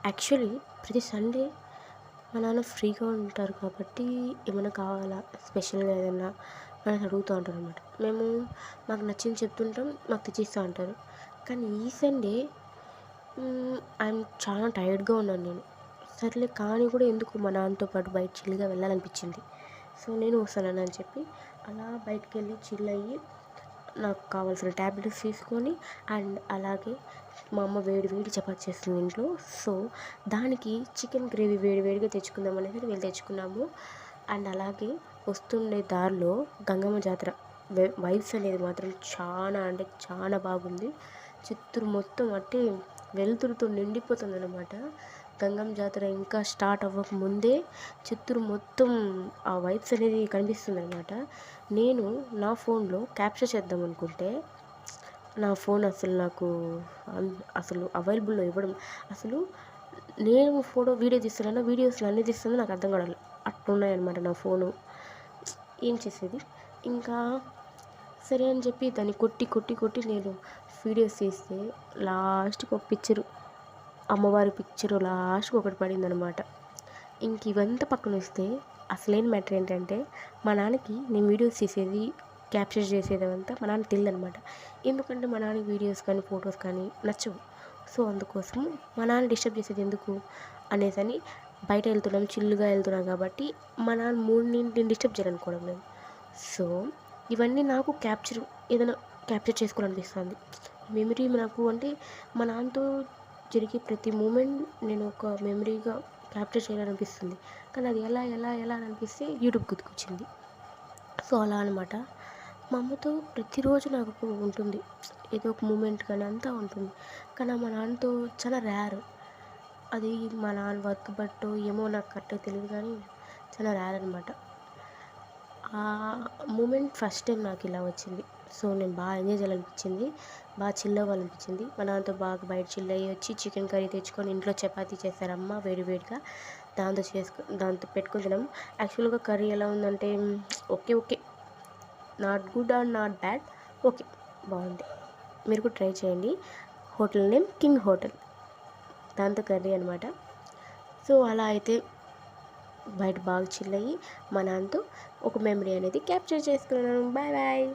Actually ప్రతి Sunday మా నాన్న ఫ్రీగా ఉంటారు కాబట్టి ఏమైనా కావాలా స్పెషల్గా ఏదైనా అని అడుగుతూ ఉంటారు అనమాట. మేము మాకు నచ్చింది చెప్తుంటాం, మాకు తెచ్చిస్తూ ఉంటారు. కానీ ఈ సండే ఐఎమ్ చాలా టైర్డ్గా ఉన్నాను నేను. సర్లే కానీ కూడా ఎందుకు మా నాన్నతో పాటు బయట చిల్లుగా వెళ్ళాలనిపించింది. సో నేను వస్తానని అని చెప్పి అలా బయటకెళ్ళి చిల్ అయ్యి నాకు కావాల్సిన ట్యాబ్లెట్స్ తీసుకొని అండ్ అలాగే మా అమ్మ వేడి వేడి చపాతీ చేస్తుంది ఇంట్లో. సో దానికి చికెన్ గ్రేవీ వేడి వేడిగా తెచ్చుకుందాం అనేసి వెళ్ళి తెచ్చుకున్నాము. అండ్ అలాగే వస్తుండే దారిలో గంగమ్మ జాతర వైబ్స్ అనేది మాత్రం చాలా అంటే చాలా బాగుంది. చిత్తూరు మొత్తం అంటే వెలుతురుతో నిండిపోతుందన్నమాట. గంగమ్మ జాతర ఇంకా స్టార్ట్ అవ్వక ముందే చిత్తూరు మొత్తం ఆ వైబ్స్ అనేది కనిపిస్తుందన్నమాట. నేను నా ఫోన్లో క్యాప్చర్ చేద్దాం అనుకుంటే నా ఫోన్ అసలు నాకు అసలు అవైలబుల్లో ఇవ్వడం, అసలు నేను వీడియో తీస్తున్నాను, వీడియోస్లో అన్నీ తీస్తుంది నాకు అర్థం కావట్లేదు. అట్లున్నాయన్నమాట నా ఫోను. ఏం చేసేది ఇంకా సరే అని చెప్పి దాన్ని కొట్టి కొట్టి కొట్టి నేను వీడియోస్ తీస్తే లాస్ట్కి ఒక పిక్చరు, అమ్మవారి పిక్చరు లాస్ట్కి ఒకటి పడిందనమాట. ఇంక ఇవంతా పక్కన వస్తే అసలేం మ్యాటర్ ఏంటంటే మా నాన్నకి నేను వీడియోస్ తీసేది క్యాప్చర్ చేసేది అంతా మా నాన్నకి తెలియదనమాట. ఎందుకంటే మా నాన్నకి వీడియోస్ కానీ ఫొటోస్ కానీ నచ్చవు. సో అందుకోసం మా నాన్న డిస్టర్బ్ చేసేది ఎందుకు అనేసని బయట వెళ్తున్నాం, చిల్లుగా వెళ్తున్నాం కాబట్టి మా నాన్న మూడింటిని డిస్టర్బ్ చేయాలనుకోవడం లేదు. సో ఇవన్నీ నాకు ఏదైనా క్యాప్చర్ చేసుకోవాలనిపిస్తుంది. మెమరీ నాకు అంటే మా నాన్నతో జరిగే ప్రతి మూమెంట్ నేను ఒక మెమరీగా క్యాప్చర్ చేయాలనిపిస్తుంది. కానీ అది ఎలా ఎలా ఎలా అని అనిపిస్తే యూట్యూబ్ గుర్తుకొచ్చింది. సో అలా అనమాట. మా అమ్మతో ప్రతిరోజు నాకు ఉంటుంది ఏదో ఒక మూమెంట్ కానీ అంతా ఉంటుంది. కానీ మా నాన్నతో చాలా రేర్. అది మా నాన్న వర్క్ బట్టో ఏమో నాకు కరెక్ట్గా తెలియదు కానీ చాలా రేర్ అనమాట. ఆ మూమెంట్ ఫస్ట్ టైం నాకు ఇలా వచ్చింది. సో నేను బాగా ఎంజాయ్ చేయాలనిపించింది, బాగా చిల్ అవ్వాలనిపించింది. మా నాన్నతో బాగా బయట చిల్ అయ్యి వచ్చి చికెన్ కర్రీ తెచ్చుకొని ఇంట్లో చపాతీ చేశారమ్మ వేడివేడిగా. దాంతో పెట్టుకొని తిన్నాము. యాక్చువల్గా కర్రీ ఎలా ఉందంటే okay not good or not bad, okay బాగుంది. మీరు కూడా ట్రై చేయండి. హోటల్ నేమ్ కింగ్ హోటల్, దాంతో కర్రీ అనమాట. సో అలా అయితే బయట బాగా చిల్ అయ్యి మా నాన్నతో ఒక మెమరీ అనేది క్యాప్చర్ చేసుకున్నాను. Bye bye.